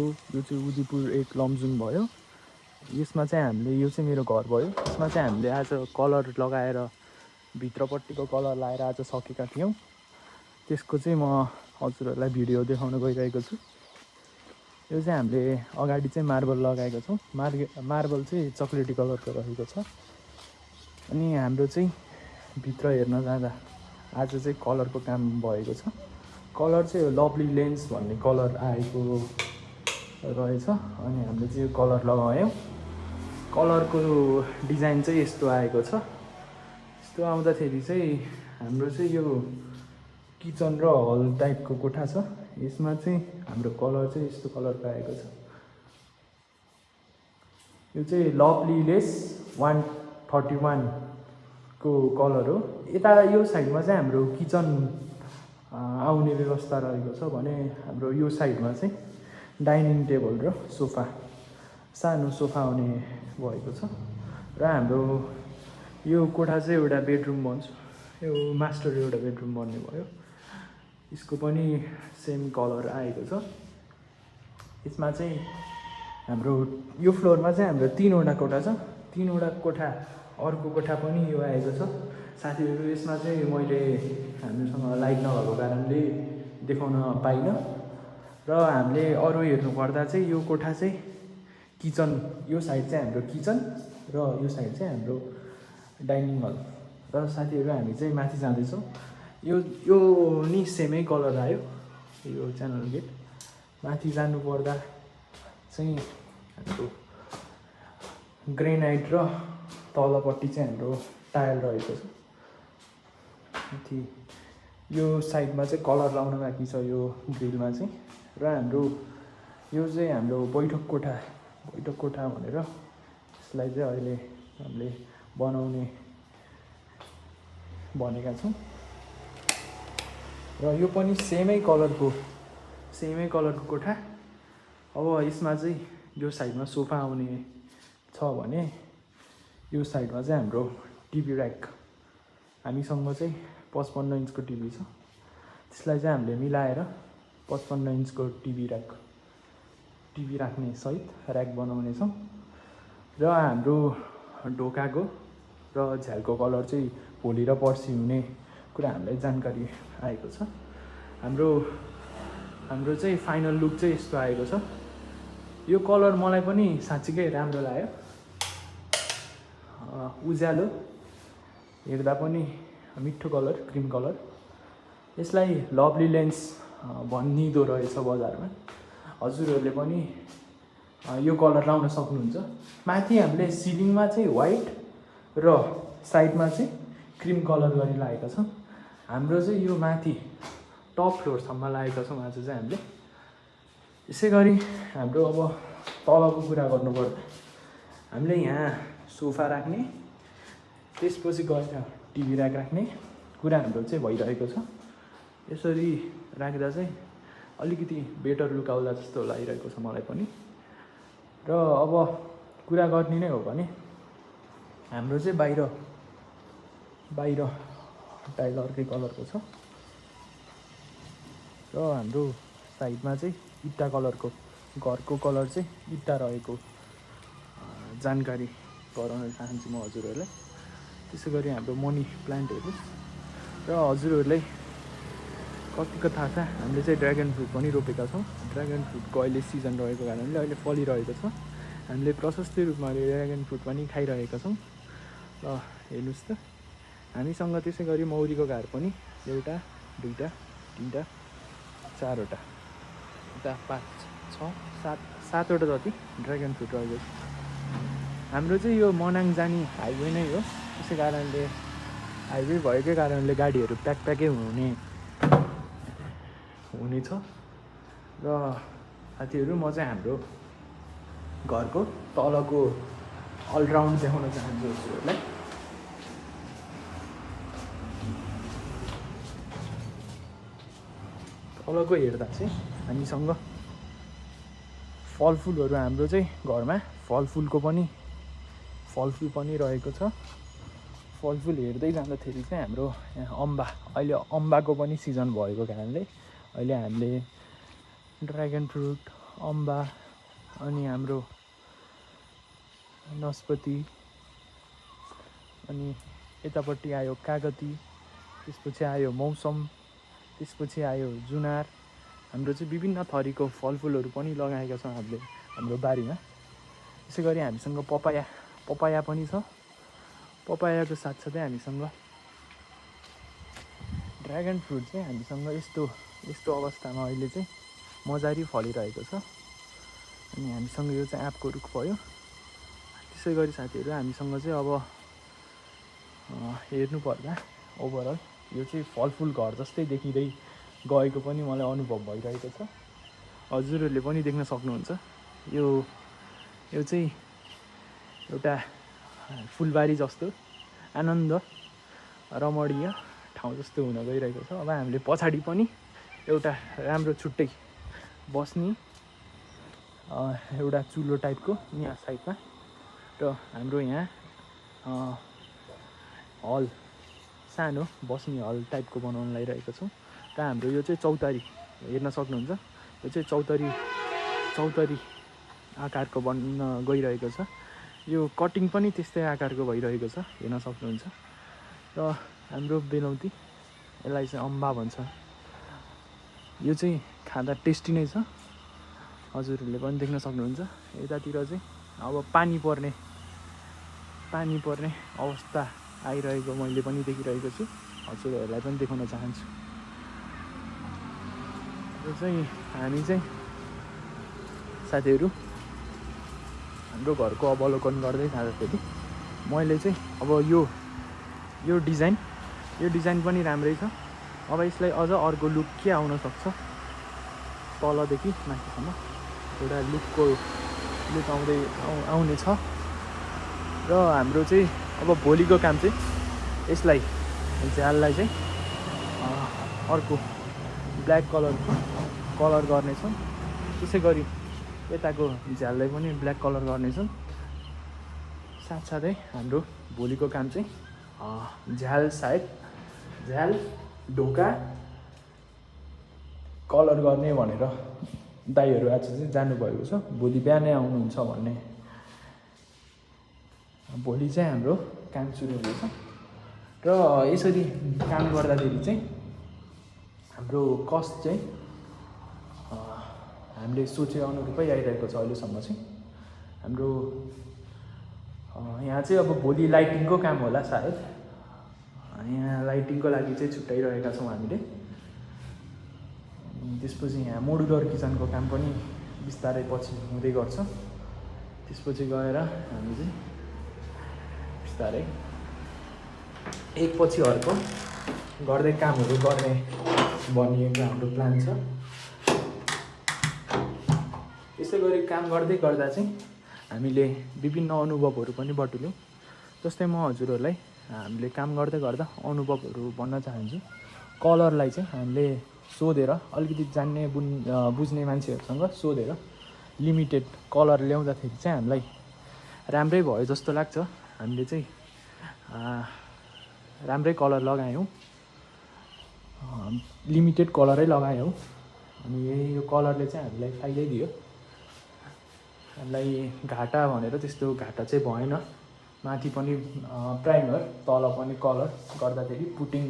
यो चाहिँ उदिपुर 1 लमजुङ भयो। यसमा चाहिँ हामीले यो चाहिँ मेरो घर भयो। यसमा चाहिँ हामीले आज कलर लगाएर भित्रपट्टिको कलर लगाएर आज सकेका थियौँ। त्यसको चाहिँ म हजुरहरूलाई भिडियो देखाउन गइरहेको छु। यो चाहिँ हामीले अगाडि चाहिँ मार्बल लगाएको छौँ। मार्बल चाहिँ चक्लेटी कलरको रहेको छ। अनि हाम्रो चाहिँ भित्र हेर्न जाँदा आज चाहिँ कलरको काम भएको छ। कलर चाहिँ लभली लेन्स भन्ने कलर आएको रहेछ। अनि हामीले चाहिँ यो कलर लगायौँ। कलरको डिजाइन चाहिँ यस्तो आएको छ। यस्तो आउँदाखेरि चाहिँ हाम्रो चाहिँ यो किचन र हल टाइपको कोठा छ। यसमा चाहिँ हाम्रो कलर चाहिँ यस्तो कलरको आएको छ। यो चाहिँ लभली लेस 131 को कलर हो। यता यो साइडमा चाहिँ हाम्रो किचन आउने व्यवस्था रहेको छ भने हाम्रो यो साइडमा चाहिँ डाइनिङ टेबल र सोफा, सानो सोफा आउने भएको छ। र हाम्रो यो कोठा चाहिँ एउटा बेडरुम बन्छ। यो मास्टर एउटा बेडरुम बन्ने भयो। यसको पनि सेम कलर आएको छ। यसमा चाहिँ हाम्रो यो फ्लोरमा चाहिँ हाम्रो 3वटा कोठा छ। 3वटा कोठा अर्को कोठा पनि यो आएको छ। साथीहरू यसमा चाहिँ मैले हामीसँग लाइट नभएको कारणले देखाउन पाइनँ। र हामीले अरू हेर्नु पर्दा चाहिँ यो कोठा चाहिँ किचन, यो साइड चाहिँ हाम्रो किचन र यो साइड चाहिँ हाम्रो डाइनिङ हल। र साथीहरू हामी चाहिँ माथि जाँदैछौँ। यो नि सेमै कलर आयो, यो च्यानल गेट। माथि जानुपर्दा चाहिँ हाम्रो ग्रेनाइट र तलपट्टि चाहिँ हाम्रो टाइल रहेको छ। माथि यो साइडमा चाहिँ कलर लाउन बाँकी छ यो ग्रिलमा चाहिँ। र हाम्रो यो चाहिँ हाम्रो बैठक कोठा भनेर यसलाई चाहिँ अहिले हामीले बनाउने भनेका छौँ। र यो पनि सेमै कलरको कोठा। अब यसमा चाहिँ यो साइडमा सोफा आउने छ भने यो साइडमा चाहिँ हाम्रो टिभी ऱ्याक, हामीसँग चाहिँ 55 इन्चको टिभी छ। त्यसलाई चाहिँ हामीले मिलाएर 55 इन्चको टिभी राख्ने सहित ऱ्याक बनाउने छौँ। र हाम्रो ढोकाको र झ्यालको कलर चाहिँ भोलि र पर्सि हुने कुरा हामीलाई जानकारी आएको छ। हाम्रो चाहिँ फाइनल लुक चाहिँ यस्तो आएको छ। यो कलर मलाई पनि साँच्चीकै राम्रो लाग्यो। उज्यालो हेर्दा पनि मिठो कलर, क्रिम कलर। यसलाई लभली लेन्स भनिँदो रहेछ बजारमा। हजुरहरूले पनि यो कलर लाउन सक्नुहुन्छ। माथि हामीले सिलिङमा चाहिँ व्हाइट र साइडमा चाहिँ क्रिम कलर गरी लागेको छ। हाम्रो चाहिँ यो माथि टप फ्लोरसम्म लागेको छौँ आज चाहिँ हामीले। यसै गरी हाम्रो अब तलको कुरा गर्नुपर्दा हामीले यहाँ सोफा राख्ने, त्यसपछि गएर टिभी ऱ्याक राख्ने कुरा हाम्रो चाहिँ भइरहेको छ। यसरी राख्दा चाहिँ अलिकति बेटर लुक आउला जस्तो लागिरहेको छ मलाई पनि। र अब कुरा गर्ने नै हो भने हाम्रो चाहिँ बाहिर टाइल अर्कै कलरको छ। र हाम्रो साइडमा चाहिँ इट्टा कलरको, घरको कलर चाहिँ इट्टा रहेको जानकारी गराउन चाहन्छु म हजुरहरूलाई। त्यसै गरी हाम्रो मनी प्लान्टहरू र हजुरहरूलाई कतिको थाहा छ, हामीले चाहिँ ड्र्यागन फ्रुट पनि रोपेका छौँ। ड्र्यागन फ्रुटको अहिले सिजन रहेको कारणले अहिले फलिरहेको छ। हामीले प्रशस्त रूपमा ड्र्यागन फ्रुट पनि खाइरहेका छौँ। र हेर्नुहोस् त, हामीसँग त्यसै गरी मौरीको घार पनि 1, 2, 3, 4वटा, यता 5, 6, 7वटा जति ड्र्यागन फ्रुट रहेको छ। हाम्रो चाहिँ यो मनाङ जाने हाइवे नै हो। त्यसै कारणले हाइवे भएकै कारणले गाडीहरू प्याकै हुनेछ। र साथीहरू म चाहिँ हाम्रो घरको तलको अलराउन्ड देखाउन चाहन्छु हजुरहरूलाई। तलको हेर्दा चाहिँ हामीसँग फलफुलहरू, हाम्रो चाहिँ घरमा फलफुल पनि रहेको छ। फलफुल हेर्दै जाँदाखेरि चाहिँ हाम्रो यहाँ अहिले अम्बाको पनि सिजन भएको कारणले अहिले हामीले ड्र्यागन फ्रुट, अम्बा अनि हाम्रो नस्पति अनि यतापट्टि आयो कागती, त्यसपछि आयो मौसम, त्यसपछि आयो जुनार। हाम्रो चाहिँ विभिन्न थरीको फलफुलहरू पनि लगाएका छौँ हामीले हाम्रो बारीमा। त्यसै गरी हामीसँग पपाया पनि छ। पपायाको साथसाथै हामीसँग ड्र्यागन फ्रुट चाहिँ हामीसँग यस्तो अवस्थामा अहिले चाहिँ मजारी फलिरहेको छ। अनि हामीसँग यो चाहिँ आँपको रुख भयो। त्यसै गरी साथीहरू हामीसँग चाहिँ अब हेर्नुपर्दा ओभरअल यो चाहिँ फलफुल घर जस्तै देखिँदै गएको पनि मलाई अनुभव भइरहेको छ। हजुरहरूले पनि देख्न सक्नुहुन्छ यो चाहिँ एउटा फुलबारी जस्तो आनन्द रमणीय ठाउँ जस्तो हुन गइरहेको छ। अब हामीले पछाडि पनि एउटा राम्रो छुट्टै बस्ने एउटा चुलो टाइपको यहाँ साइडमा र हाम्रो यहाँ हल सानो बस्ने हल टाइपको बनाउन लागिरहेको छौँ। र हाम्रो यो चाहिँ चौतारी हेर्न सक्नुहुन्छ। यो चाहिँ चौतारी आकारको बन्न गइरहेको छ। यो कटिङ पनि त्यस्तै आकारको भइरहेको छ, हेर्न सक्नुहुन्छ। र हाम्रो बेलौती, यसलाई चाहिँ अम्बा भन्छ। यो चाहिँ खाँदा टेस्टी नै छ, हजुरहरूले पनि देख्न सक्नुहुन्छ। यतातिर चाहिँ अब पानी पर्ने अवस्था आइरहेको मैले पनि देखिरहेको छु, हजुरहरूलाई पनि देखाउन चाहन्छु। यो चाहिँ हामी चाहिँ साथीहरू हाम्रो घरको अवलोकन गर्दै जाँदाखेरि मैले चाहिँ अब यो डिजाइन पनि राम्रै छ। अब यसलाई अझ अर्को लुक के आउन सक्छ, तलदेखि माथिसम्म एउटा लुक आउने छ। र हाम्रो चाहिँ अब भोलिको काम चाहिँ यसलाई झ्याललाई चाहिँ अर्को ब्ल्याक कलरको कलर गर्नेछौँ। त्यसै गरी यताको झ्याललाई पनि ब्ल्याक कलर गर्नेछौँ। साथसाथै हाम्रो भोलिको काम चाहिँ झ्याल ढोका कलर गर्ने भनेर दाइहरू आज चाहिँ जानुभएको छ। भोलि बिहानै आउनुहुन्छ भन्ने। भोलि चाहिँ हाम्रो काम सुरु हुँदैछ। र यसरी काम गर्दाखेरि चाहिँ हाम्रो कस्ट चाहिँ हामीले सोचे अनुरूपै आइरहेको छ अहिलेसम्म चाहिँ। हाम्रो यहाँ चाहिँ अब भोलि लाइटिङको काम होला सायद। यहाँ लाइटिङको लागि चाहिँ छुट्याइरहेका छौँ हामीले। त्यसपछि यहाँ मोडुलर किचनको काम पनि बिस्तारै पछि हुँदै गर्छ। त्यसपछि गएर हामी चाहिँ बिस्तारै एकपछि अर्को गर्दै कामहरू गर्ने भनिएको हाम्रो प्लान छ। यसै गरी काम गर्दै गर्दा चाहिँ हामीले विभिन्न अनुभवहरू पनि बटुल्यौँ। जस्तै म हजुरहरूलाई हामीले काम गर्दै गर्दा अनुभवहरू भन्न चाहन्छु। कलरलाई चाहिँ हामीले सोधेर अलिकति जान्ने बुझ्ने मान्छेहरूसँग सोधेर लिमिटेड कलर ल्याउँदाखेरि चाहिँ हामीलाई राम्रै भयो जस्तो लाग्छ। हामीले चाहिँ राम्रै कलर लगायौँ, लिमिटेड कलरै लगायौँ। अनि यो कलरले चाहिँ हामीलाई फाइदै दियो। हामीलाई घाटा भनेर त्यस्तो घाटा चाहिँ भएन। माथि पनि प्राइमर, तल पनि कलर गर्दाखेरि पुटिङ